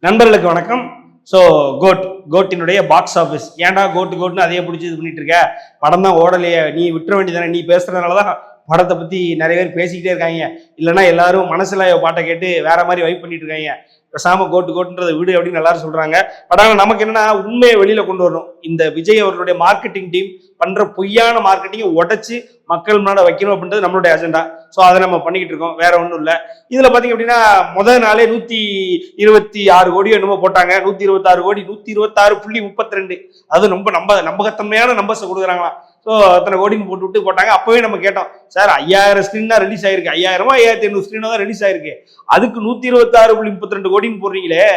நண்பர்களுக்கு வணக்கம். ஸோ கோட்டினுடைய பாக்ஸ் ஆஃபீஸ். ஏன்டா கோட்னு அதையே பிடிச்சி இது பண்ணிட்டு இருக்க, படம் தான் ஓடலையே, நீ விட்டுற வேண்டியதானே, நீ பேசுறதுனாலதான் படத்தை பத்தி நிறைய பேர் பேசிக்கிட்டே இருக்காங்க, இல்லைன்னா எல்லாரும் மனசுல பாட்டை கேட்டு வேற மாதிரி வைப் பண்ணிட்டு இருக்காங்க, பேசாம கோட்டுன்றத விடு அப்படின்னு எல்லாரும் சொல்றாங்க. பட் ஆனால் நமக்கு என்னன்னா உண்மையை வெளியில கொண்டு வரணும். இந்த விஜய் அவர்களுடைய மார்க்கெட்டிங் டீம் பண்ற பொய்யான மார்க்கெட்டிங்கை உடைச்சு மக்கள் முன்னாடி வைக்கணும் அப்படின்றது நம்மளுடைய அஜெண்டா. ஸோ அதை நம்ம பண்ணிக்கிட்டு இருக்கோம், வேற ஒன்றும் இல்லை. இதுல பாத்தீங்க அப்படின்னா முதல் நாளே 126 கோடி என்னமோ போட்டாங்க. 126 கோடி, 126.32. அது ரொம்ப நம்பகத்தன்மையான நம்பர்ஸ் கொடுக்குறாங்களாம். ஸோ அத்தனை கோடின்னு போட்டு போட்டாங்க. அப்பவே நம்ம கேட்டோம், சார் 5000 ஸ்கிரீன் தான் ரிலீஸ் ஆயிருக்கு, 5500 ஸ்கிரீன் தான் ரிலீஸ் ஆயிருக்கு, அதுக்கு 126.32 கோடின்னு போடுறீங்களே.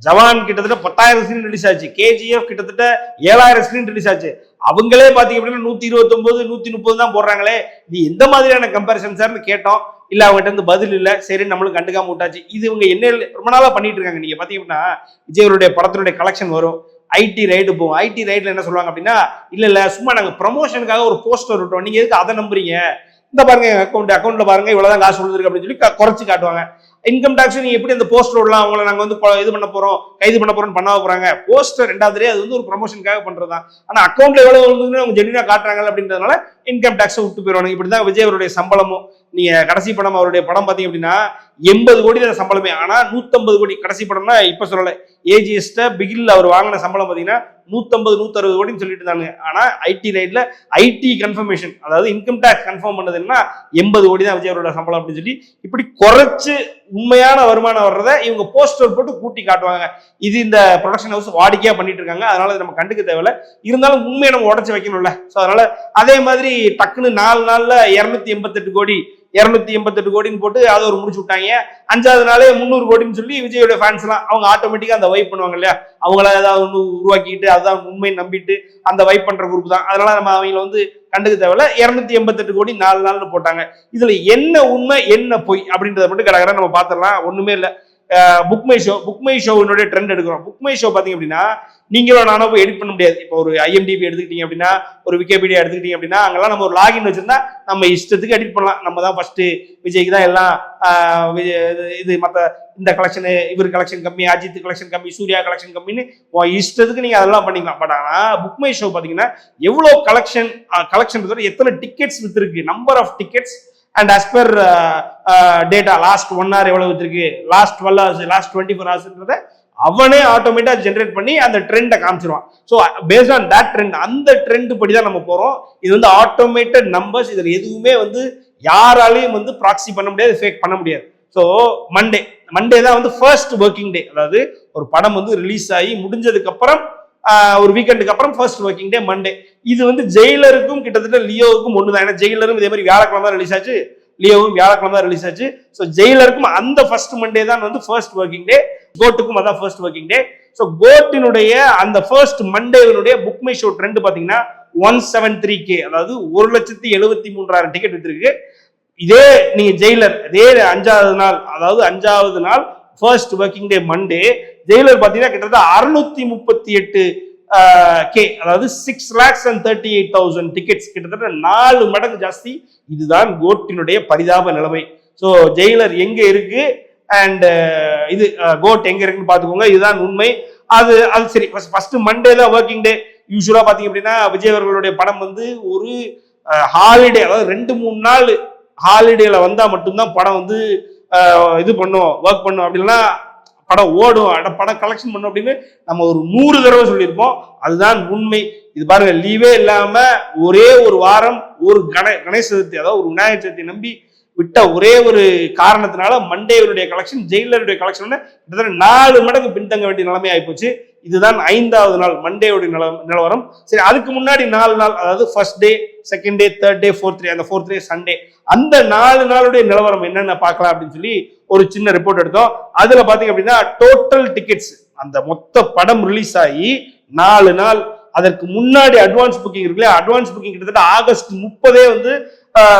ஜவான் கிட்டத்தட்ட 10,000 ஸ்கிரீன் ரிலீஸ் ஆச்சு, கேஜிஎஃப் கிட்டத்தட்ட 7,000 ஸ்கிரீன் ரிலீஸ் ஆச்சு. அவங்களே பாத்தீங்க அப்படின்னா 129, 130 தான் போடுறாங்களே, இது எந்த மாதிரியான கம்பேரிசன் சார்னு கேட்டோம். இல்ல அவங்ககிட்ட இருந்து பதில் இல்ல, சரி நம்மளும் கண்டுக்காம விட்டாச்சு. இது இவங்க என்ன ரொம்ப நாளா பண்ணிட்டு இருக்காங்க. நீங்க பாத்தீங்க அப்படின்னா விஜயவருடைய படத்தினுடைய கலெக்ஷன் வரும், ஐடி ரைடு போகும். ஐடி ரைட்ல என்ன சொல்லுவாங்க அப்படின்னா, இல்ல சும்மா நாங்க ப்ரமோஷனுக்காக ஒரு போஸ்டர் விட்டோம், நீங்க எதுக்கு அதை நம்புறீங்க, இந்த பாருங்க அக்கௌண்ட்ல பாருங்க இவ்வளவுதான் காசு விழுந்திருக்கு அப்படின்னு சொல்லி குறைச்சு காட்டுவாங்க. இன்கம் டாக்ஸ் நீங்க எப்படி அந்த போஸ்டர் விடலாம், அவங்களை நாங்க வந்து இது பண்ண போறோம், கைது பண்ண போறோம் பண்ண போறாங்க. போஸ்டர் ரெண்டாவது அது வந்து ஒரு ப்ரமோஷனுக்காக பண்றதுதான். ஆனா அக்கௌண்ட்ல எவ்வளவு விழுந்துன்னு அவங்க ஜென்யூனா காட்டுறாங்க அப்படின்றதுனால இன்கம் டாக்ஸ் விட்டு போயிடுவாங்க. இப்படிதான் விஜய் அவருடைய சம்பளமும். நீங்க கடைசி படம் அவருடைய படம் பாத்தீங்க அப்படின்னா 80 கோடி தான் சம்பளமே, ஆனா 150 கோடி கடைசி படம்னா இப்ப சொல்லல, ஏஜிஎஸ்ட பிகில் அவர் வாங்கின சம்பளம் பாத்தீங்கன்னா 150, 160 கோடின்னு சொல்லிட்டு இருந்தாங்க. ஆனா ஐடி ரைட்ல ஐடி கன்ஃபர்மேஷன், அதாவது இன்கம் டாக்ஸ் கன்ஃபார்ம் பண்ணதுன்னா 80 கோடி தான் விஜய் அவரோட சம்பளம் அப்படின்னு சொல்லி இப்படி குறைச்சு உண்மையான வருமானம் வர்றதை இவங்க போஸ்டர் போட்டு கூட்டி காட்டுவாங்க. இது இந்த ப்ரொடக்ஷன் ஹவுஸ் வாடிக்கையா பண்ணிட்டு இருக்காங்க. அதனால நம்ம கண்டுக்க தேவையில்ல, இருந்தாலும் உண்மையை நம்ம உடச்சு வைக்கணும்ல. ஸோ அதனால அதே மாதிரி டக்குன்னு 4 நாள்ல 288 கோடி 288 கோடின்னு போட்டு அதை ஒரு முடிச்சு விட்டாங்க. 5வது நாளே 300 கோடின்னு சொல்லி விஜயோட ஃபேன்ஸ் எல்லாம் அவங்க ஆட்டோமேட்டிக்கா அந்த வைப் பண்ணுவாங்க இல்லையா, அவங்கள ஏதாவது ஒன்று உருவாக்கிட்டு அதுதான் உண்மை நம்பிட்டு அந்த வைப் பண்ற குரூப் தான். அதனால நம்ம அவங்களை வந்து கண்டுக்க தேவையில்ல. 288 கோடி 4 நாள்னு போட்டாங்க. இதுல என்ன உண்மை என்ன பொய் அப்படின்றத மட்டும் கடற்கரை நம்ம பாத்திரலாம். ஒண்ணுமே இல்லை. புக் மை ஷோனுடைய ட்ரெண்ட் எடுக்கிறோம். புக் மை ஷோ பாத்தீங்க அப்படின்னா நீங்களும் நானும் போய் எடிட் பண்ண முடியாது. இப்போ ஒரு IMDb எடுத்துக்கிட்டீங்க அப்படின்னா, ஒரு விக்கிபீடியா எடுத்துக்கிட்டீங்க அப்படின்னா, அங்கெல்லாம் நம்ம ஒரு லாகின் வச்சிருந்தா நம்ம இஷ்டத்துக்கு எடிட் பண்ணலாம். நம்ம தான் ஃபர்ஸ்ட் விஜய்க்கு தான் எல்லாம் இது மற்ற இந்த கலெக்ஷன், இவர் கலெக்ஷன் கம்மி, அஜித் கலெக்ஷன் கம்மி, சூர்யா கலெக்ஷன் கம்மின்னு இஷ்டத்துக்கு நீங்க அதெல்லாம் பண்ணிக்கலாம். பட் ஆனா புக் மை ஷோ பாத்தீங்கன்னா எவ்வளவு கலெக்ஷன் எத்தனை டிக்கெட்ஸ் வித்திருக்கு, number of tickets and as per data last 1 hour எவ்வளவு வித்திருக்கு, லாஸ்ட் 12 hours, லாஸ்ட் 24 hours அவனே ஆட்டோமேட்டா ஜென்ரேட் பண்ணி அந்த ட்ரெண்டை காமிச்சிருவான். So based on that trend, அந்த ட்ரெண்ட் படி தான் நம்ம போறோம். இது வந்து ஆட்டோமேட்டட் நம்பர்ஸ். இதுல எதுவுமே வந்து யாராலையும் வந்து ப்ராக்சி பண்ண முடியாது, ஃபேக் பண்ண முடியாது. ஸோ மண்டே தான் வந்து ஃபர்ஸ்ட் ஒர்க்கிங் டே. அதாவது ஒரு படம் வந்து ரிலீஸ் ஆகி முடிஞ்சதுக்கு அப்புறம் ஒரு வீக்கெண்டுக்கு அப்புறம் ஃபர்ஸ்ட் ஒர்க்கிங் டே மண்டே. இது வந்து ஜெயிலருக்கும் கிட்டத்தட்ட லியோவுக்கும் ஒண்ணுதான். ஏன்னா ஜெயிலரும் இதே மாதிரி வியாழக்கிழமை தான் ரிலீஸ் ஆச்சு, லியோவும் வியாழக்கிழமை தான் ரிலீஸ் ஆச்சு. ஸோ ஜெயிலருக்கும் அந்த ஃபர்ஸ்ட் மண்டே தான் வந்து ஃபர்ஸ்ட் ஒர்க்கிங் டே, கோட்டுக்கும் அதான் ஃபர்ஸ்ட் ஒர்க்கிங் டே. ஸோ கோட்டினுடைய அந்த ஃபர்ஸ்ட் மண்டேனுடைய புக் மை ஷோ ட்ரெண்ட் பாத்தீங்கன்னா 173K, அதாவது 1,73,000 டிக்கெட் வித்திருக்கு. இதே நீங்க ஜெயிலர் இதே 5வது நாள், அதாவது 5வது நாள் first working day Monday, Jailer பாத்தீங்கன்னா கிட்டத்தட்ட 638K, அதாவது 6,38,000 டிக்கெட்ஸ், கிட்டத்தட்ட 4 மடங்கு ஜாஸ்தி. இதுதான் கோட்டினுடைய பரிதாப நிலைமை. ஸோ ஜெயிலர் எங்க இருக்கு அண்ட் இது கோட் எங்க இருக்குன்னு பாத்துக்கோங்க. இதுதான் உண்மை. அது சரி, ஃபர்ஸ்ட் மண்டே தான் ஒர்க்கிங் டே. யூஸ்வலா பாத்தீங்க அப்படின்னா விஜய் அவர்களுடைய படம் வந்து ஒரு ஹாலிடே, அதாவது 2-3 நாள் ஹாலிடேல வந்தா மட்டும்தான் படம் வந்து இது பண்ணும், ஒர்க் பண்ணும். அப்படின்னா படம் ஓடும், படம் கலெக்ஷன் பண்ணும் அப்படின்னு நம்ம ஒரு 100 தடவை சொல்லியிருப்போம். அதுதான் உண்மை. இது பாருங்க, லீவே இல்லாம ஒரே ஒரு வாரம் ஒரு கணேச சதுர்த்தி, அதாவது ஒரு விநாயகர் சதுர்த்தி நம்பி விட்ட ஒரே ஒரு காரணத்தினால மண்டேவருடைய கலெக்ஷன் ஜெயிலருடைய கலெக்ஷன் கிட்டத்தட்ட 4 மடங்கு பின்தங்க வேண்டிய நிலைமை ஆயிப்போச்சு. இதுதான் 5வது நாள் மண்டேவுடைய நிலவரம். சரி, அதுக்கு முன்னாடி 4 நாள், அதாவது first day, second day, third day, fourth day, அந்த ஃபோர்த் டே சண்டே, அந்த 4 நாளுடைய நிலவரம் என்னென்ன பார்க்கலாம் அப்படின்னு சொல்லி ஒரு சின்ன ரிப்போர்ட் எடுத்தோம். அதுல பாத்தீங்க அப்படின்னா டோட்டல் டிக்கெட்ஸ், அந்த மொத்த படம் ரிலீஸ் ஆகி 4 நாள், அதற்கு முன்னாடி அட்வான்ஸ் புக்கிங் இருக்குல்ல, அட்வான்ஸ் புக்கிங் கிட்டத்தட்ட ஆகஸ்ட் 30 வந்து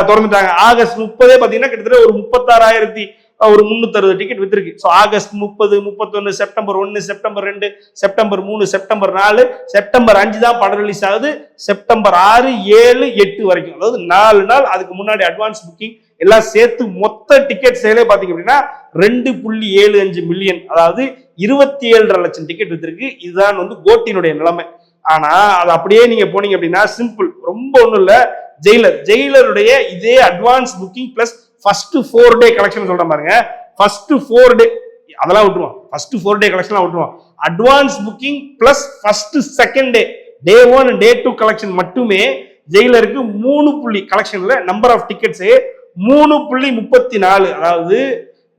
திறந்துட்டாங்க. ஆகஸ்ட் 30 பாத்தீங்கன்னா கிட்டத்தட்ட ஒரு 36,360 டிக்கெட் வித்திருக்கு. So August 30, 31, September 1, September 2, September 3, September 4, September 5 தான் படம் ரிலீஸ் ஆகுது. செப்டம்பர் 6, 7, 8 வரைக்கும், அதாவது 4 நாள் அதுக்கு முன்னாடி அட்வான்ஸ் புக்கிங் எல்லாம் சேர்த்து மொத்த டிக்கெட் சேலே பாத்தீங்க அப்படின்னா 2.75 மில்லியன், அதாவது 27.5 லட்சம் டிக்கெட் வித்திருக்கு. இதுதான் வந்து கோட்டினுடைய நிலைமை. ஆனா அது அப்படியே நீங்க போனீங்க அப்படின்னா சிம்பிள், ரொம்ப ஒண்ணும் இல்ல. ஜெயிலருடைய இதே அட்வான்ஸ் புக்கிங் பிளஸ் ஃபர்ஸ்ட் 4 டே கலெக்ஷன் சொல்றேன் பாருங்க. ஃபர்ஸ்ட் 4 டே அதெல்லாம் விட்டுருவோம், ஃபர்ஸ்ட் 4 டே கலெக்ஷன் விட்டுருவோம். Advance booking plus first second day 1 டே 2 கலெக்ஷன் மட்டுமே ஜெயிலருக்கு 3 கலெக்ஷன்ல நம்பர் ஆஃப் டிக்கெட்ஸ் 3.34, அதாவது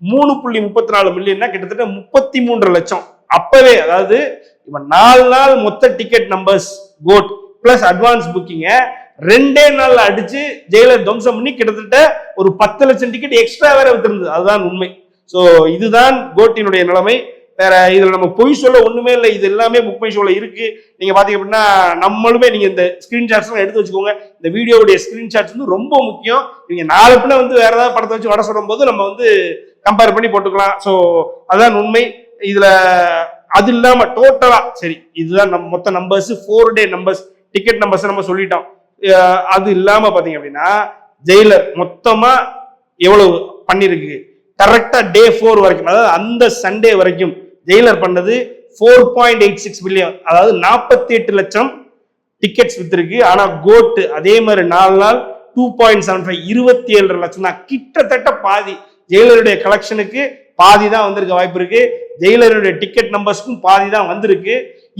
3.34 மில்லியன்னா கிட்டத்தட்ட 33 லட்சம். அப்பவே அதாவது இவன் 4 நாள் மொத்த ticket numbers GOAT plus advance புக்கிங்க 2 நாள்ல அடிச்சு ஜெயிலர் துவம்சம் பண்ணி கிட்டத்தட்ட ஒரு 10 லட்சம் டிக்கெட் எக்ஸ்ட்ரா வேற வித்திருந்தது. அதுதான் உண்மை. சோ இதுதான் கோட்டினுடைய நிலைமை. வேற இதுல நம்ம பொய் சொல்ல ஒண்ணுமே இல்லை. இது எல்லாமே புக் மை ஷோல இருக்கு. நீங்க பாத்தீங்க அப்படின்னா நம்மளுமே நீங்க இந்த ஸ்கிரீன்ஷாட்ஸ் எல்லாம் எடுத்து வச்சுக்கோங்க. இந்த வீடியோவுடைய ஸ்கிரீன்ஷாட்ஸ் வந்து ரொம்ப முக்கியம். நீங்க நாலு பின்ன வந்து வேற ஏதாவது படத்தை வச்சு வட சொல்லும் போது நம்ம வந்து கம்பேர் பண்ணி போட்டுக்கலாம். சோ அதான் உண்மை. இதுல அது இல்லாம டோட்டலா சரி இதுதான் நம்ம மொத்த நம்பர்ஸ் 4 டே நம்பர்ஸ் டிக்கெட் நம்பர்ஸ் நம்ம சொல்லிட்டோம். அது இல்லாம பாத்தீங்க அப்படின்னா ஜெயிலர் மொத்தமா எவ்வளவு பண்ணிருக்கு கரெக்டா டே 4 வரைக்கும், அதாவது அந்த சண்டே வரைக்கும் ஜெயிலர் பண்ணது 4.86 பில்லியன், அதாவது 48 லட்சம் டிக்கெட்ஸ் வித்திருக்கு. ஆனா கோட் அதே மாதிரி 4 நாள் 2.75 27 லட்சம் தான். கிட்டத்தட்ட பாதி ஜெயிலருடைய கலெக்ஷனுக்கு பாதி தான் வந்திருக்க வாய்ப்பு இருக்கு. ஜெயிலருடைய டிக்கெட் நம்பர்ஸ்க்கும் பாதி தான் வந்திருக்கு.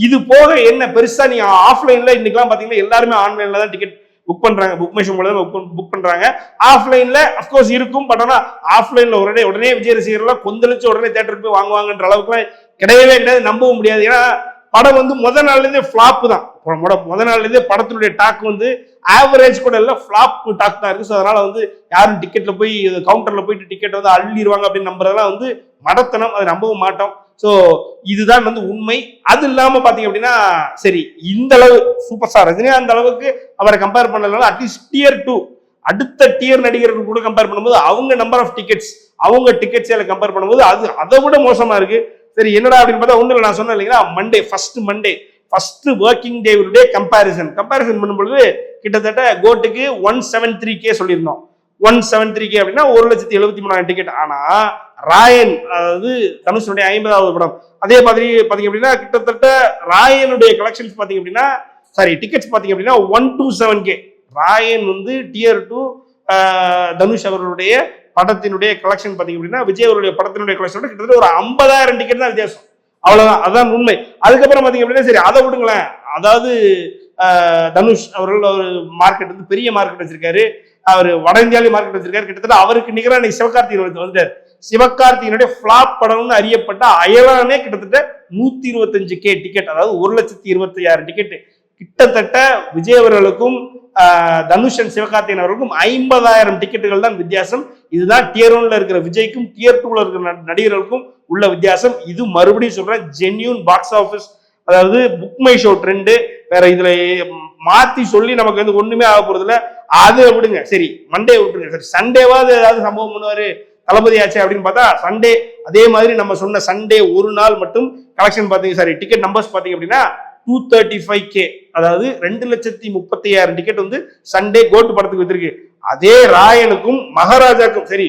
இது போக என்ன பெருசா நீங்க ஆஃப்லைன்ல இன்னைக்கெல்லாம் பாத்தீங்கன்னா எல்லாருமே ஆன்லைன்ல தான் டிக்கெட் புக் பண்றாங்க. புக் மை ஷோ மூலமா புக் பண்றாங்க. ஆஃப்லைன்ல அப்கோர்ஸ் இருக்கும். பட் ஆனா ஆஃப்லைன்ல உடனே விஜய் ரசிகர்கள் கொந்தளிச்சு உடனே தியேட்டருக்கு போய் வாங்குவாங்கன்ற அளவுக்கு கிடையவே கிடையாது, நம்பவும் முடியாது. ஏன்னா படம் வந்து முதல் நாள்ல இருந்தே ஃபிளாப் தான். முதல் நாள்ல இருந்தே படத்தினுடைய டாக் வந்து ஆவரேஜ் கூட இல்ல, ஃபிளாப் டாக் தான் இருக்கு. அதனால வந்து யாரும் டிக்கெட்ல போய் கவுண்டர்ல போயிட்டு டிக்கெட் வந்து அள்ளிடுவாங்க அப்படின்னு நம்புறதெல்லாம் வந்து மடத்தனம், அதை நம்பவும் மாட்டோம். சோ இதுதான் வந்து உண்மை. அது இல்லாம பாத்தீங்க அப்படின்னா சரி இந்த அளவு சூப்பர் ஸ்டார் ரஜினி அந்த அளவுக்கு அவரை கம்பேர் பண்ணதுனால அட்லீஸ்ட் டியர் 2 அடுத்த டியர் நடிகர்கள் கூட கம்பேர் பண்ணும்போது அவங்க நம்பர் ஆஃப் டிக்கெட்ஸ் அவங்க டிக்கெட் சேலை கம்பேர் பண்ணும்போது அது அதை விட மோசமா இருக்கு. சரி என்னடா அப்படின்னு பார்த்தா ஒண்ணு இல்லை, நான் சொன்னேன் இல்லைங்களா மண்டே ஃபர்ஸ்ட் ஒர்க்கிங் டே கம்பேரிசன் பண்ணும்பொழுது கிட்டத்தட்ட கோட்டுக்கு 173K சொல்லியிருந்தோம். 173K அப்படின்னா 1,73,000 டிக்கெட். ஆனா ராயன் அதாவது தனுஷனுடைய 50வது படம் அதே மாதிரி பாத்தீங்க அப்படின்னா கிட்டத்தட்ட ராயனுடைய கலெக்ஷன்ஸ் பாத்தீங்க அப்படின்னா டிக்கெட்ஸ் பாத்தீங்க அப்படின்னா 127K. ராயன் வந்து டியர் 2 தனுஷ் அவர்களுடைய படத்தினுடைய கலெக்ஷன் பாத்தீங்க அப்படின்னா விஜய் அவருடைய படத்தினுடைய கலெக்ஷன் கிட்டத்தட்ட ஒரு 50,000 டிக்கெட் தான் வித்தியாசம். அவ்வளவுதான், அதான் உண்மை. அதுக்கப்புறம் பாத்தீங்க அப்படின்னா சரி அதை விடுங்களேன். அதாவது தனுஷ் அவர்கள் ஒரு மார்க்கெட் வந்து பெரிய மார்க்கெட் வச்சிருக்காரு. அவர் வட இந்தியாவிலேயே மார்க்கெட் வச்சிருக்காரு. கிட்டத்தட்ட அவருக்கு நிகராக இன்னைக்கு சிவகார்த்திகேயன் வந்துட்டார். சிவகார்த்திகேயனுடைய ஃபிளாப் படம்னு அறியப்பட்ட அயலானே கிட்டத்தட்ட 125K டிக்கெட், அதாவது 1,26,000 டிக்கெட். கிட்டத்தட்ட விஜய் அவர்களுக்கும் தனுஷன் சிவகார்த்திகேயன் அவர்களுக்கும் 50,000 டிக்கெட்டுகள் தான் வித்தியாசம். இதுதான் டியர் 1ல இருக்கிற விஜய்க்கும் டியர் 2ல இருக்கிற நடிகர்களுக்கும் உள்ள வித்தியாசம். இது மறுபடியும் சொல்றேன் ஜென்யூன் பாக்ஸ் ஆஃபீஸ், அதாவது புக் மை ஷோ ட்ரெண்டு. வேற இதுல மாத்தி சொல்லி நமக்கு வந்து ஒண்ணுமே ஆக போறது இல்ல. அதை விடுங்க, சரி மண்டே விட்டுருங்க. சரி சண்டேவாது ஏதாவது சம்பவம் பண்ணுவாரு தளபதி ஆச்சு அப்படின்னு பார்த்தா சண்டே அதே மாதிரி நம்ம சொன்ன சண்டே ஒரு நாள் மட்டும் கலெக்ஷன் பாத்தீங்க டிக்கெட் நம்பர்ஸ் பாத்தீங்க அப்படின்னா 235K, அதாவது 2,30,30,000 டிக்கெட் வந்து சண்டே கோட்டு படத்துக்கு வித்திருக்கு. அதே ராயனுக்கும் மகாராஜாக்கும் சரி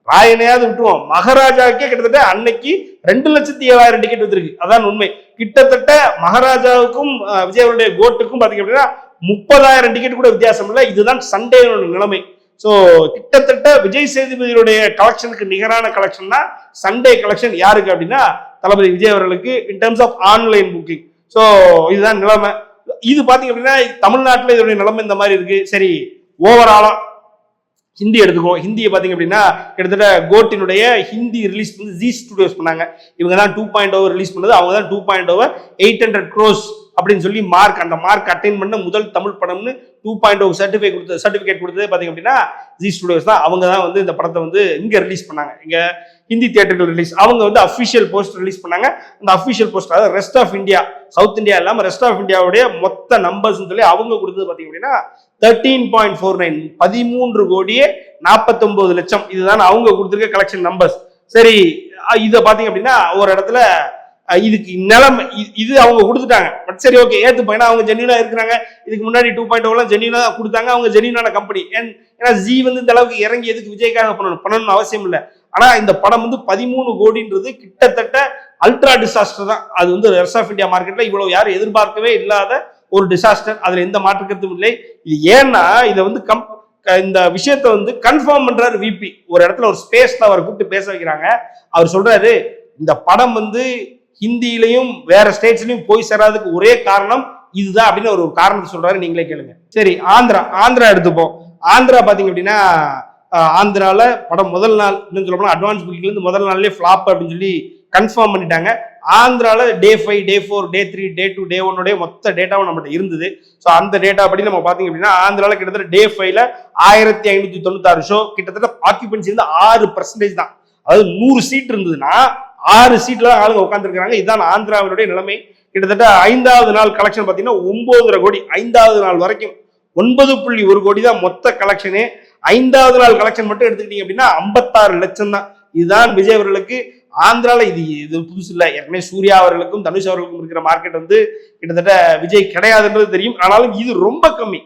ராயனையாவது விட்டுருவோம், மகாராஜாவுக்கே கிட்டத்தட்ட அன்னைக்கு 2,07,000 டிக்கெட் வித்திருக்கு. அதான் உண்மை. கிட்டத்தட்ட மகாராஜாவுக்கும் விஜயனுடைய கோட்டுக்கும் பாத்தீங்க அப்படின்னா 30,000 டிக்கெட் கூட வித்தியாசம் இல்லை. இதுதான் சண்டே நிலைமை. சோ கிட்டத்தட்ட விஜய் சேதுபதியுடைய கலெக்ஷனுக்கு நிகரான கலெக்ஷன் தான் சண்டே கலெக்ஷன். யாருக்கு அப்படின்னா தளபதி விஜய் அவர்களுக்கு in terms of online booking. So இதுதான் நிலைமை. இது பாத்தீங்க அப்படின்னா தமிழ்நாட்டில் இதோடைய நிலைமை இந்த மாதிரி இருக்கு. சரி ஓவராலா ஹிந்தி எடுத்துக்கோ. ஹிந்தியை பாத்தீங்க அப்படின்னா கிட்டத்தட்ட கோட்டினுடைய ஹிந்தி ரிலீஸ் வந்து ஜி ஸ்டுடியோஸ் பண்ணாங்க. இவங்க தான் 2.0 ரிலீஸ் பண்ணது. அவங்க தான் 2.0 800 crores அப்படின்னு சொல்லி அந்த மார்க் அட்டைன் பண்ண முதல் தமிழ் படம்னு 2.0 சர்டிபிகேட் கொடுத்தது பாத்தீங்க அப்படின்னா ஜி ஸ்டுடியோஸ் தான். அவங்க தான் வந்து இந்த படத்தை வந்து இங்க ரிலீஸ் பண்ணாங்க, இங்க ஹிந்தி தியேட்டர்கள் ரிலீஸ். அவங்க வந்து அஃபிஷியல் போஸ்ட் ரிலீஸ் பண்ணாங்க. அந்த அஃபிஷியல் போஸ்ட் அதாவது rest of India, south India இல்லாம ரெஸ்ட் ஆஃப் இந்தியாவுடைய மொத்த நம்பர்ஸ் சொல்லி அவங்க கொடுத்தது பாத்தீங்க அப்படின்னா 13.49 13,49,00,000. இதுதான் அவங்க கொடுத்திருக்க கலெக்ஷன் நம்பர்ஸ். சரி இதை பாத்தீங்க அப்படின்னா ஒரு இடத்துல இதுக்கு நிலைமை இது அவங்க கொடுத்துட்டாங்க. பட் சரி ஓகே ஏத்துப்பேன், அவங்க ஜென்யூனா இருக்கிறாங்க. இதுக்கு முன்னாடி 2.0 ஜென்யூனா கொடுத்தாங்க. அவங்க ஜென்யூனான கம்பெனி. ஏன்னா ஜி வந்து இந்த அளவுக்கு இறங்கி எதுக்கு விஜய்க்காக பண்ணணும்னு அவசியம் இல்லை. ஆனா இந்த படம் வந்து 13 கோடின்றது கிட்டத்தட்ட அல்ட்ரா டிசாஸ்டர் தான் அது வந்து ரெஸ்ட் ஆஃப் இந்தியா மார்க்கெட்ல இவ்வளவு யாரும் எதிர்பார்க்கவே இல்லாத ஒரு டிசாஸ்டர். அதுல எந்த மாற்று கருத்தும் இல்லை. இது ஏன்னா இதை வந்து இந்த விஷயத்த வந்து கன்ஃபார்ம் பண்றாரு விபி. ஒரு இடத்துல ஒரு ஸ்பேஸ்ல அவரை கூப்பிட்டு பேச வைக்கிறாங்க. அவர் சொல்றாரு இந்த படம் வந்து ஹிந்தியிலையும் வேற ஸ்டேட்ஸ்லயும் போய் சேராதுக்கு ஒரே காரணம் இதுதான் அப்படின்னு ஒரு காரணத்தை சொல்றாரு. நீங்களே கேளுங்க. சரி, ஆந்திரா எடுத்துப்போம். ஆந்திரா பாத்தீங்க அப்படின்னா ஆந்திரால படம் முதல் நாள் இன்னும் சொல்ல போனா அட்வான்ஸ் புக்கிங்ல இருந்து முதல் நாள்லயே ஃபிளாப் அப்படின்னு சொல்லி கன்ஃபார்ம் பண்ணிட்டாங்க. ஆந்திரால டே 5, டே 4, டே 3, டே 2, டே 1 மொத்த டேட்டாவும் நம்மகிட்ட இருந்தது. ஸோ அந்த டேட்டா படி நம்ம பாத்தீங்க அப்படின்னா ஆந்திரால கிட்டத்தட்ட டே 5ல 1596 ஷோ, கிட்டத்தட்ட ஆக்கியூபன்சி வந்து 6% தான். அதாவது 100 சீட் இருந்ததுன்னா 6 சீட்ல தான் ஆளுங்க உட்காந்துருக்காங்க. இதுதான் ஆந்திராவினுடைய நிலைமை. கிட்டத்தட்ட 5வது நாள் கலெக்ஷன் பாத்தீங்கன்னா 9.5 கோடி. 5வது நாள் வரைக்கும் 9.1 கோடி தான் மொத்த கலெக்ஷனு. 5வது நாள் கலெக்ஷன் மட்டும் எடுத்துக்கிட்டீங்க அப்படின்னா 56 லட்சம் தான். இதுதான் விஜய் அவர்களுக்கு ஆந்திரால இது புதுசு இல்லை. ஏற்கனவே சூர்யா அவர்களுக்கும் தனுஷ் அவர்களுக்கும் இருக்கிற மார்க்கெட் வந்து கிட்டத்தட்ட விஜய் கிடையாதுன்றது தெரியும். ஆனாலும் இது ரொம்ப கம்மி.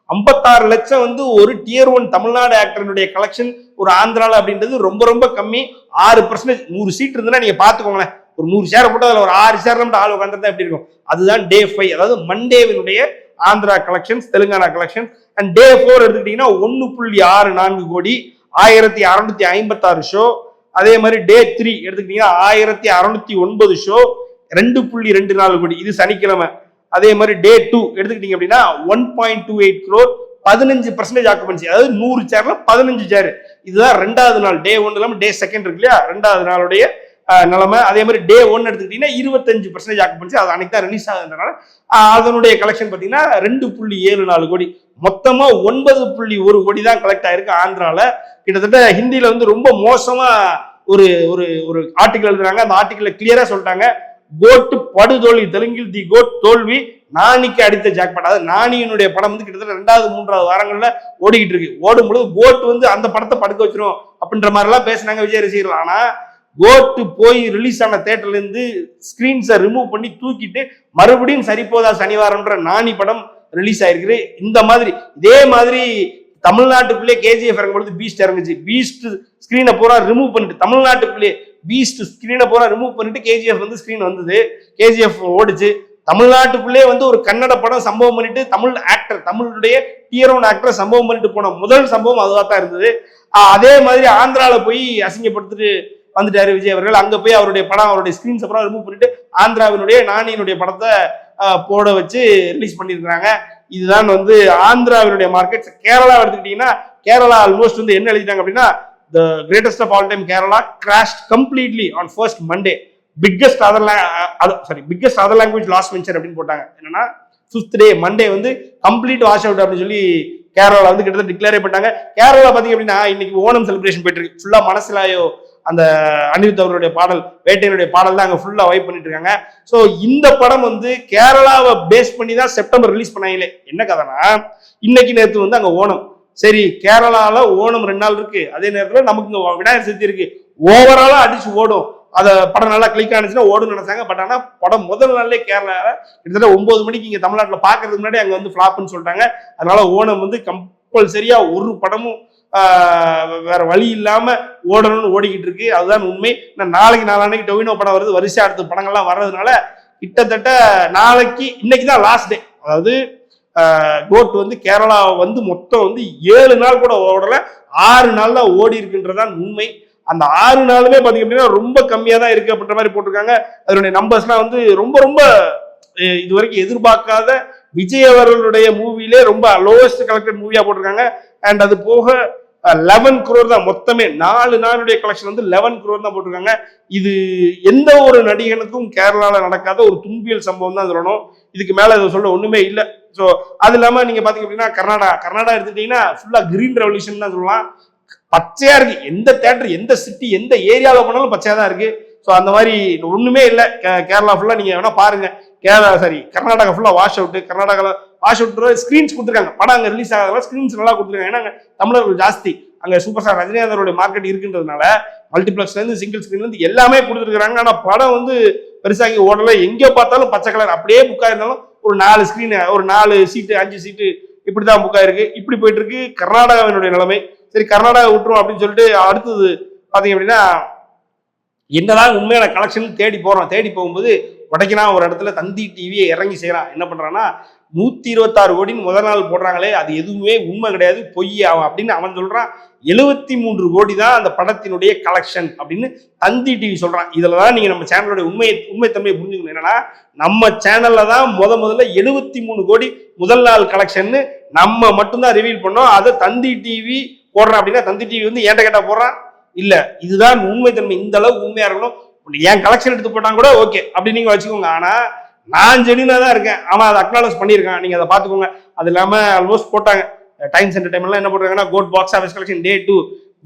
56 லட்சம் வந்து ஒரு டியர் 1 தமிழ்நாடு ஆக்டருடைய கலெக்ஷன் ஒரு ஆந்திரால அப்படின்றது ரொம்ப ரொம்ப கம்மி. 6%. 100 சீட் இருந்ததுன்னா நீங்க பாத்துக்கோங்களேன். ஒரு 100 ஷேர் போட்டு அதுல ஒரு 6 ஷேர் மட்டும் ஆள் உட்காந்துருந்தா எப்படி இருக்கும்? அதுதான் டே 5, அதாவது மண்டேவினுடைய Andhra collections, Telangana collections. And day 4 எடுத்துக்கிட்டீங்கன்னா 1.64 கோடி, 1656 ஷோ. அதே மாதிரி டே 3 எடுத்துக்கிட்டீங்கன்னா 1609 ஷோ, 2.24 கோடி. இது சனிக்கிழமை. அதே மாதிரி டே 2 எடுத்துக்கிட்டீங்க அப்படின்னா 1.28 crore, 15% ஆக்குபன்சி. அதாவது 100 சேர்ல 15 சேர். இதுதான் 2வது நாள். டே 1 இல்லாம டே 2 இருக்கு இல்லையா, 2வது நாளுடைய நிலைமை. அதே மாதிரி டே 1 எடுத்துக்கிட்டீங்கன்னா 25% ஆக்குபன்சி. அது அன்னைக்கு தான் ரிலீஸ் ஆகுதுன்றனால அதனுடைய கலெக்ஷன் பார்த்தீங்கன்னா 2.74 கோடி. மொத்தமா 9.1 கோடி தான் கலெக்ட் ஆயிருக்கு ஆந்திரால. கிட்டத்தட்ட ஹிந்தியில வந்து ரொம்ப மோசமா ஒரு ஒரு ஒரு ஆர்டிகல் எழுதுறாங்க. அந்த ஆர்டிகல்ல கிளியரா சொல்லிட்டாங்க, கோட் படுதோல்வி, தெலுங்கில் தி கோட் தோல்வி, நானிக்கு அடித்த ஜாக்பாட். அதாவது நானியினுடைய படம் வந்து கிட்டத்தட்ட 2வது 3வது வாரங்கள்ல ஓடிக்கிட்டு இருக்கு. ஓடும்பொழுது கோட் வந்து அந்த படத்தை படுக்க வச்சிரும் அப்படின்ற மாதிரி எல்லாம் பேசினாங்க விஜய் ரசிகர்கள். ஆனா கோட்டு போய் ரிலீஸ் ஆன தியேட்டர்ல இருந்து ஸ்கிரீன்ஸை ரிமூவ் பண்ணி தூக்கிட்டு மறுபடியும் சரிபோதா சனிவாரம்ன்ற நானி படம் ரிலீஸ் ஆயிருக்கு. இந்த மாதிரி இதே மாதிரி தமிழ்நாட்டுக்குள்ளே கேஜிஎஃப் இறங்கும்பொழுது பீஸ்ட் இறங்குச்சு. பீஸ்ட் ஸ்கிரீனை பூரா ரிமூவ் பண்ணிட்டு தமிழ்நாட்டுக்குள்ளே பீஸ்ட் ஸ்கிரீனை பூரா ரிமூவ் பண்ணிட்டு கேஜிஎஃப் வந்து ஸ்கிரீன் வந்தது. கேஜிஎஃப் ஓடிச்சு. தமிழ்நாட்டுக்குள்ளே வந்து ஒரு கன்னட படம் சம்பவம் பண்ணிட்டு தமிழ் ஆக்டர், தமிழுடைய டியர் 1 ஆக்டர் சம்பவம் பண்ணிட்டு போன முதல் சம்பவம் அதுவா தான் இருந்தது. அதே மாதிரி ஆந்திரால போய் அசிங்கப்படுத்திட்டு வந்துட்டாரு விஜய் அவர்கள். அங்க போய் அவருடைய படம், அவருடைய ஸ்கிரீன்ஸ் அப்புறம் ரிமூவ் பண்ணிட்டு ஆந்திராவினுடைய நானியினுடைய படத்தை போட வச்சு ரிலீஸ் பண்ணியிருக்கிறாங்க. இதுதான் வந்து ஆந்திராவினுடைய மார்க்கெட். கேரளா எடுத்துக்கிட்டீங்கன்னா கேரளா ஆல்மோஸ்ட் வந்து என்ன எழுதிட்டாங்க அப்படின்னா, the greatest of all time Kerala crashed completely on first Monday. biggest other language lost venture அப்படின்னு போட்டாங்க. என்னன்னா 5th day மண்டே வந்து கம்ப்ளீட் வாஷ் அவுட் அப்படின்னு சொல்லி கேரளா வந்து கிட்டத்தட்ட டிக்ளேர் பண்ணிட்டாங்க. கேரளா பாத்தீங்க அப்படின்னா இன்னைக்கு ஓணம் செலிப்ரேஷன் போயிட்டு இருக்கு. ஃபுல்லா மனசிலாயோ அந்த அனிருத் அவருடைய பாடல், வேட்டையனுடைய பாடல் தான் அங்க ஃபுல்லா வைப் பண்ணிட்டு இருக்காங்க. சோ இந்த படம் வந்து கேரளாவை பேஸ் பண்ணி தான் செப்டம்பர் ரிலீஸ் பண்ணாங்களே. என்ன கதைனா, இன்னைக்கு நேற்று வந்து அங்க ஓணம். சரி, கேரளால ஓணம் 2 நாள் இருக்கு. அதே நேரத்துல நமக்கு இங்க விநாயகர் சதுர்த்தி இருக்கு. ஓவராலா அடிச்சு ஓடும். அத படம் நல்லா கிளிக் ஆனிச்சுன்னா ஓடுன்னு நினைச்சாங்க. பட் ஆனா படம் முதல் நாள்லேயே கேரளால கிட்டத்தட்ட 9 மணிக்கு இங்க தமிழ்நாட்டில் பாக்குறதுக்கு முன்னாடி அங்க வந்து ஃபிளாப்னு சொல்லிட்டாங்க. அதனால ஓணம் வந்து கம்பல்சரியா ஒரு படமும் வேற வழி இல்லாம ஓடணும்னு ஓடிக்கிட்டு இருக்கு. அதுதான் உண்மை. நாளைக்கு நாளான்னைக்கு டொவினோ படம் வருது. வரிசை அடுத்த படங்கள்லாம் வர்றதுனால கிட்டத்தட்ட நாளைக்கு இன்னைக்கு தான் லாஸ்ட் டே. அதாவது கோட் வந்து கேரளா வந்து மொத்தம் வந்து 7 நாள் கூட ஓடல, 6 நாள் தான் ஓடி இருக்குன்றதான் உண்மை. அந்த 6 நாளுமே பாத்தீங்க அப்படின்னா ரொம்ப கம்மியா தான் இருக்கு அப்படின்ற மாதிரி போட்டிருக்காங்க. அதனுடைய நம்பர்ஸ்லாம் வந்து ரொம்ப ரொம்ப இது வரைக்கும் எதிர்பார்க்காத விஜய் அவர்களுடைய மூவிலே ரொம்ப லோவஸ்ட் கலெக்டட் மூவியா போட்டிருக்காங்க. அண்ட் அது போக 11 crore தான் மொத்தமே. 4 நாளுடைய கலெக்ஷன் வந்து 11 crore தான் போட்டிருக்காங்க. இது எந்த ஒரு நடிகனுக்கும் கேரளால நடக்காத ஒரு துன்பியல் சம்பவம் தான் சொல்லணும். இதுக்கு மேல இதை சொல்ல ஒண்ணுமே இல்லை. ஸோ அது இல்லாம நீங்க பாத்தீங்க அப்படின்னா கர்நாடகா எடுத்துட்டீங்கன்னா ஃபுல்லா கிரீன் ரெவல்யூஷன் தான் சொல்லலாம். பச்சையா இருக்கு. எந்த தேட்டர், எந்த சிட்டி, எந்த ஏரியாவில் போனாலும் பச்சையா தான் இருக்கு. ஸோ அந்த மாதிரி ஒண்ணுமே இல்லை. கேரளா ஃபுல்லா நீங்க வேணா பாருங்க. கர்நாடகா ஃபுல்லா வாஷ் அவுட். கர்நாடகாவில் வாஷ் அவுட் ஸ்கிரீன்ஸ் கொடுத்துருக்காங்க. படம் அங்கே ரிலீஸ் ஆகாத ஸ்கிரீன்ஸ் நல்லா கொடுத்துருக்காங்க. ஏன்னா தமிழர்கள் ஜாஸ்தி அங்க சூப்பர் ஸ்டார் ரஜினிகாந்தோட மார்க்கெட் இருக்குன்றதுனால மல்டிபிளெக்ஸ்ல இருந்து சிங்கிள் ஸ்கிரீன்ல இருந்து எல்லாமே கொடுத்துருக்காங்க. ஆனா படம் வந்து பெருசாகி ஓடல. எங்க பார்த்தாலும் பச்சை கலர் அப்படியே புக் ஆயிருந்தாலும் ஒரு 4 ஸ்கிரீன், ஒரு 4 சீட்டு, 5 சீட்டு இப்படிதான் புக் ஆயிருக்கு. இப்படி போயிட்டு இருக்கு கர்நாடகாவினுடைய நிலைமை. சரி, கர்நாடகா விட்டுரும் அப்படின்னு சொல்லிட்டு அடுத்தது பாத்தீங்க அப்படின்னா என்னதான் உண்மையான கலெக்ஷன் தேடி போறோம். தேடி போகும்போது உடைக்கிறான் ஒரு இடத்துல. தந்தி டிவியை இறங்கி செய்யறான். என்ன பண்றான்னா 126 கோடின்னு முதல் நாள் போடுறாங்களே, அது எதுவுமே உண்மை கிடையாது, பொய் அப்படின்னு அவன் சொல்றான். 73 கோடி தான் அந்த படத்தினுடைய கலெக்ஷன் அப்படின்னு தந்தி டிவி சொல்றான். இதுலதான் நீங்க நம்ம சேனலோட உண்மைத்தன்மையை புரிஞ்சுக்கணும். என்னன்னா நம்ம சேனல்ல தான் முதல்ல 73 கோடி முதல் நாள் கலெக்ஷன் நம்ம மட்டும்தான் ரிவீல் பண்ணோம். அதை தந்தி டிவி போடுறான். அப்படின்னா தந்தி டிவி வந்து ஏன்ட்ட கேட்டா போடுறான் இல்ல. இதுதான் உண்மைத்தன்மை. இந்த அளவுக்கு உண்மையா இருக்கணும். என் கலெக்ஷன் எடுத்து போட்டாங்க கூட ஓகே அப்படி நீங்க வச்சுக்கோங்க. ஆனா நான் ஜெனினா தான் இருக்கேன். அவன் அதை அக்னாலஜ் பண்ணியிருக்கான். நீங்க அதை பாத்துக்கோங்க. அது இல்லாம ஆல்மோஸ்ட் போட்டாங்க டைம்ஸ் என்டர்டைன்மெண்ட்லாம் என்ன போட்டிருக்காங்கன்னா GOAT box office collection day 2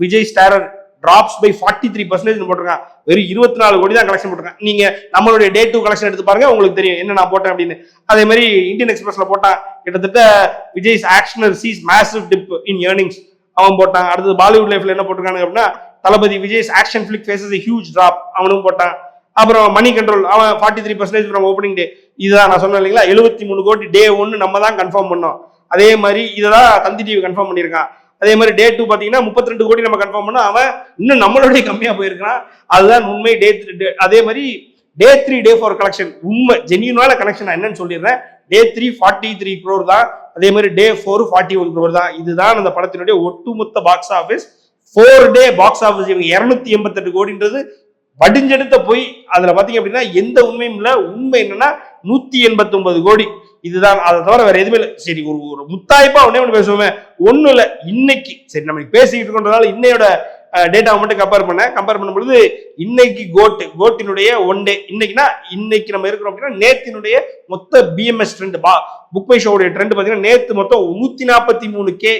Vijay starrer drops by 43% போட்டிருக்கான். வெறும் 24 கோடி தான் கலெக்ஷன் போட்டிருக்கான். நீங்க நம்மளுடைய டே 2 கலெக்ஷன் எடுத்து பாருங்க, உங்களுக்கு தெரியும் என்ன நான் போட்டேன் அப்படின்னு. அதே மாதிரி இந்தியன் எக்ஸ்பிரஸ்ல போட்டான். கிட்டத்தட்ட Vijay's actioner sees massive dip in earnings அவன் போட்டான். அடுத்தது பாலிவுட் லைஃப்ல என்ன போட்டிருக்காங்க அப்படின்னா Thalapathy Vijay's action flick faces huge drop அவனும் போட்டான். அப்புறம் மணி கண்ட்ரோல் அவன் 43% ஃப்ரம் ஓப்பனிங் டே. இதுதான் நான் சொன்னேன் இல்லைங்களா, 73 கோடி டே 1 நம்ம தான் கன்ஃபார்ம் பண்ணோம். அதே மாதிரி இதெல்லாம் தந்தி டிவி கன்ஃபார்ம் பண்ணியிருக்கான். அதே மாதிரி டே 2 பாத்தீங்கன்னா 32 கோடி நம்ம கன்ஃபார்ம் பண்ணோம். அவன் இன்னும் நம்மளுடைய கம்மியா போயிருக்கான். அதுதான் உண்மை. அதே மாதிரி டே 3 டே 4 கலெக்ஷன் உண்மை ஜென்யூனான கலெக்ஷன் என்னன்னு சொல்லிடுறேன். டே 3 43 crore தான். அதே மாதிரி டே 4 41 crore தான். இதுதான் அந்த படத்தினுடைய ஒட்டுமொத்த பாக்ஸ் ஆஃபீஸ். 4 டே பாக்ஸ் ஆஃபீஸ் இவங்க 288 கோடின்றது வடிஞ்செடுத்த போய். அதுல பாத்தீங்க அப்படின்னா எந்த உண்மையும் இல்ல. உண்மை என்னன்னா 189 கோடி. இதுதான். அதை தவிர வேற எதுவுமே இல்லை. சரி ஒரு முத்தாய்ப்பா ஒண்ணு பேசுவோமே, ஒண்ணும் இல்ல. இன்னைக்கு சரி நம்ம பேசிக்கிட்டு இருக்கோன்றதால இன்னையோட டேட்டாவை மட்டும் கம்பேர் பண்ணும்பொழுது இன்னைக்கு கோட்டினுடைய 1 டே இன்னைக்கு நம்ம இருக்கிறோம் அப்படின்னா நேத்தினுடைய மொத்த பிஎம்எஸ் ட்ரெண்ட் புக் மை ஷோடைய ட்ரெண்ட் பாத்தீங்கன்னா நேத்து மொத்தம் 143K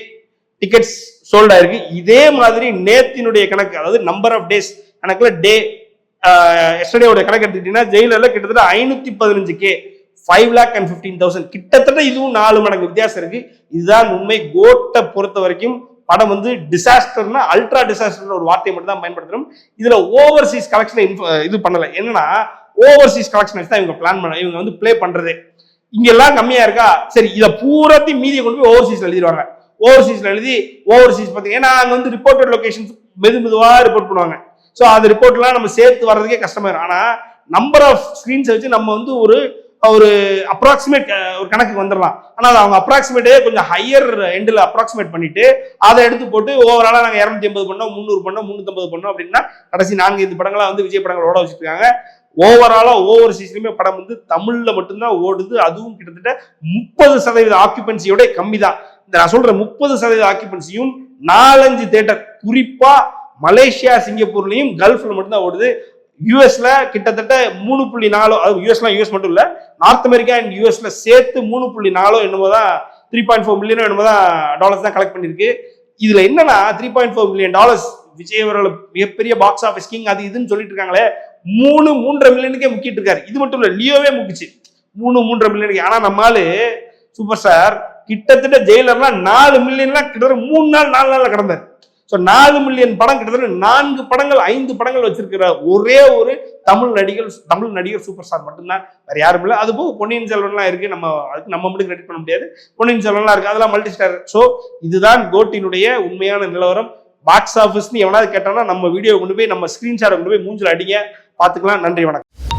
டிக்கெட்ஸ் சோல்ட் ஆயிருக்கு. இதே மாதிரி நேத்தினுடைய கணக்கு, அதாவது நம்பர் ஆஃப் டேஸ் கணக்குல டே எஸ்டர்டேயோட கணக்கு எடுத்துக்கிட்டீங்கன்னா ஜெயிலர்ல கிட்டத்தட்ட 515K 5,15,000 கிட்டத்தட்ட இதுவும் 4 மடங்கு வித்தியாசம் இருக்கு. இதுதான் உண்மை. கோட்டை பொறுத்த வரைக்கும் படம் வந்து டிசாஸ்டர்னா அல்ட்ரா டிசாஸ்டர் ஒரு வார்த்தையை மட்டும் தான் பயன்படுத்தணும். இதுல ஓவர்சீஸ் கலெக்ஷன் இது பண்ணல. என்னன்னா ஓவர்சீஸ் கலெக்ஷன் தான் இவங்க பிளான் பண்ண, இவங்க வந்து பிளே பண்றதே. இங்க எல்லாம் கம்மியா இருக்கா, சரி இதை பூராத்தையும் மீதியை கொண்டு போய் ஓவர்சீஸ்ல எழுதிடுவாங்க. ஓவர்சீஸ்ல எழுதி ஓவர்சீஸ் பாத்தீங்கன்னா அங்க வந்து ரிப்போர்ட்டட் லொகேஷன்ஸ் மெதுவா ரிப்போர்ட் பண்ணுவாங்க. ஸோ அந்த ரிப்போர்ட்லாம் நம்ம சேர்த்து வர்றதுக்கே கஷ்டமா இருக்கும். ஆனா நம்பர் ஆஃப் ஸ்கிரீன்ஸ் வச்சு நம்ம வந்து ஒரு அப்ராக்சிமேட் ஒரு கணக்கு வந்துடலாம். ஆனால் அவங்க அப்ராக்சிமேட்டே கொஞ்சம் ஹையர் எண்டில் அப்ராக்சிமேட் பண்ணிட்டு அதை எடுத்து போட்டு ஓவராலா நாங்கள் 280 பண்ணோம், 300 பண்ணோம், 350 பண்ணோம் அப்படின்னா கடைசி 4-5 படங்களா வந்து விஜய் படங்கள் ஓட வச்சுருக்காங்க. ஓவராலா ஓவர் சீசனுமே படம் வந்து தமிழ்ல மட்டும்தான் ஓடுது. அதுவும் கிட்டத்தட்ட 30% ஆக்குபென்சியோட கம்மி தான். இந்த நான் சொல்ற 30% ஆக்குபென்சியும் 4-5 தியேட்டர், குறிப்பா மலேசியா சிங்கப்பூர்லயும் கல்ஃப்ல மட்டும்தான் ஓடுது. யூஎஸ்ல கிட்டத்தட்ட 3.4, அது யூஎஸ் மட்டும் இல்ல, நார்த் அமெரிக்கா அண்ட் யூஎஸ்ல சேர்த்து 3.4 என்னமோதான் 3.4 மில்லியன் என்னமோதான் டாலர்ஸ் தான் கலெக்ட் பண்ணிருக்கு. இதுல என்னன்னா 3.4 மில்லியன் டாலர்ஸ் விஜய் அவர்கள் மிகப்பெரிய பாக்ஸ் ஆஃபீஸ் கிங் அது இதுன்னு சொல்லிட்டு இருக்காங்களே, 3-3.5 மில்லியனுக்கே முக்கிட்டு இருக்காரு. இது மட்டும் இல்ல, லியோவே முக்கிச்சு 3-3.5 மில்லியனுக்கு. ஆனா நம்மளால சூப்பர் ஸ்டார் கிட்டத்தட்ட ஜெயிலர்லாம் 4 மில்லியன்லாம் கிட்டத்தட்ட 3 நாள் 4 நாள்ல கடந்தார். 4 மில்லியன் படம் கிட்டத்தட்ட 4 படங்கள் 5 படங்கள் வச்சிருக்கிற ஒரே ஒரு தமிழ் நடிகர் சூப்பர் ஸ்டார் மட்டும்தான், வேற யாரும் இல்லை. அது போக பொன்னியின் செல்வன்லாம் இருக்கு, அதுக்கு நம்ம மட்டும் கிரெடிட் பண்ண முடியாது. பொன்னியின் செல்வன்லாம் இருக்கு, அதெல்லாம் மல்டி ஸ்டார். ஸோ இதுதான் கோட்டினுடைய உண்மையான நிலவரம். பாக்ஸ் ஆஃபீஸ்னு எவனாவது கேட்டானா நம்ம வீடியோ கொண்டு போய் நம்ம ஸ்கிரீன்ஷாட் கொண்டு போய் மூஞ்சில் அடிங்க, பார்த்துக்கலாம். நன்றி, வணக்கம்.